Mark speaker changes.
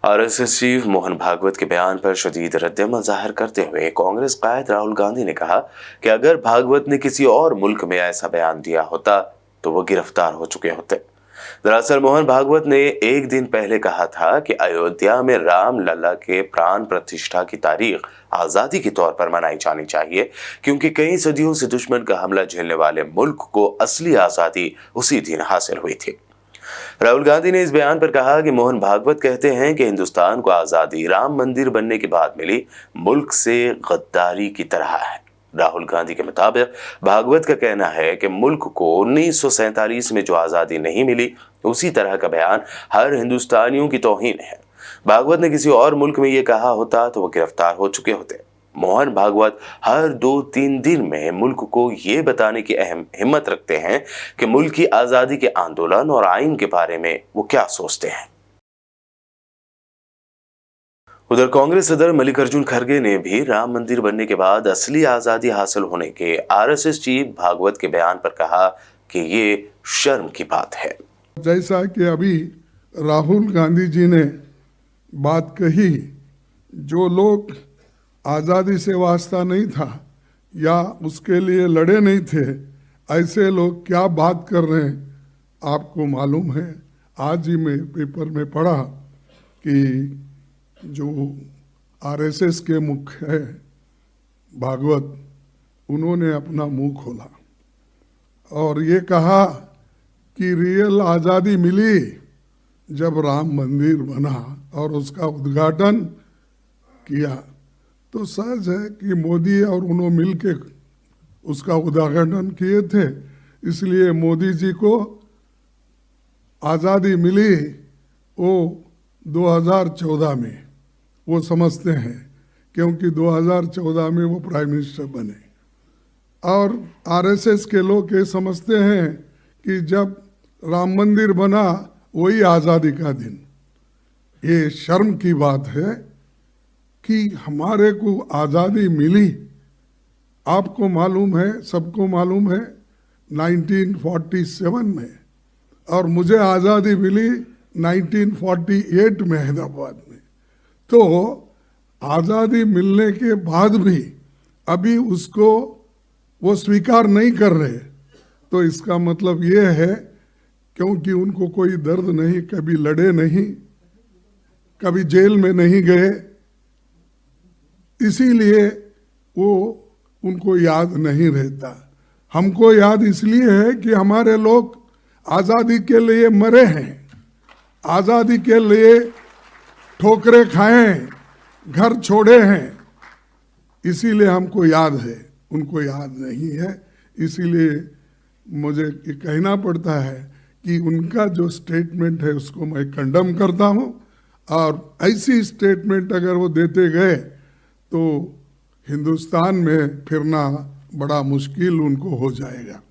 Speaker 1: RSS chief Mohan Bhagwat के बयान पर शदीद रद्द-ए-अमल जाहिर करते हुए कांग्रेस कायद राहुल गांधी ने कहा कि अगर भागवत ने किसी और मुल्क में ऐसा बयान दिया होता तो वो गिरफ्तार हो चुके होते। दरअसल मोहन भागवत ने एक दिन पहले कहा था कि अयोध्या में राम लला के प्राण प्रतिष्ठा की तारीख आजादी के तौर पर मनाई जानी चाहिए, क्योंकि कई सदियों से दुश्मन का हमला झेलने वाले मुल्क को असली आजादी उसी दिन हासिल हुई थी। राहुल गांधी ने इस बयान पर कहा कि मोहन भागवत कहते हैं कि हिंदुस्तान को आजादी राम मंदिर बनने के बाद मिली, मुल्क से गद्दारी की तरह है। राहुल गांधी के मुताबिक भागवत का कहना है कि मुल्क को 1947 में जो आजादी नहीं मिली, उसी तरह का बयान हर हिंदुस्तानियों की तौहीन है। भागवत ने किसी और मुल्क में यह कहा होता तो वो गिरफ्तार हो चुके होते। मोहन भागवत हर 2-3 दिन में मुल्क को ये बताने की अहम हिम्मत रखते हैं कि मुल्क की आजादी के आंदोलन और आइन के बारे में वो क्या सोचते हैं। उधर कांग्रेस सदर मल्लिकार्जुन खड़गे ने भी राम मंदिर बनने के बाद असली आजादी हासिल होने के आरएसएस चीफ भागवत के बयान पर कहा कि ये शर्म की बात है।
Speaker 2: जैसा कि अभी राहुल गांधी जी ने बात कही, जो लोग आज़ादी से वास्ता नहीं था या उसके लिए लड़े नहीं थे, ऐसे लोग क्या बात कर रहे हैं आपको मालूम है। आज ही मैं पेपर में पढ़ा कि जो आरएसएस के मुख्य है भागवत, उन्होंने अपना मुंह खोला और ये कहा कि रियल आज़ादी मिली जब राम मंदिर बना और उसका उद्घाटन किया। तो सहज है कि मोदी और उन्होंने मिल के उसका उद्घाटन किए थे, इसलिए मोदी जी को आज़ादी मिली वो 2014 में, वो समझते हैं, क्योंकि 2014 में वो प्राइम मिनिस्टर बने। और आरएसएस के लोग ये समझते हैं कि जब राम मंदिर बना वही आज़ादी का दिन। ये शर्म की बात है कि हमारे को आज़ादी मिली, आपको मालूम है, सबको मालूम है, 1947 में, और मुझे आज़ादी मिली 1948 में हैदराबाद में। तो आज़ादी मिलने के बाद भी अभी उसको वो स्वीकार नहीं कर रहे, तो इसका मतलब ये है क्योंकि उनको कोई दर्द नहीं, कभी लड़े नहीं, कभी जेल में नहीं गए, इसीलिए वो उनको याद नहीं रहता। हमको याद इसलिए है कि हमारे लोग आज़ादी के लिए मरे हैं, आज़ादी के लिए ठोकरे खाए हैं, घर छोड़े हैं, इसीलिए हमको याद है, उनको याद नहीं है। इसीलिए मुझे ये कहना पड़ता है कि उनका जो स्टेटमेंट है उसको मैं कंडम करता हूँ, और ऐसी स्टेटमेंट अगर वो देते गए तो हिंदुस्तान में फिरना बड़ा मुश्किल उनको हो जाएगा।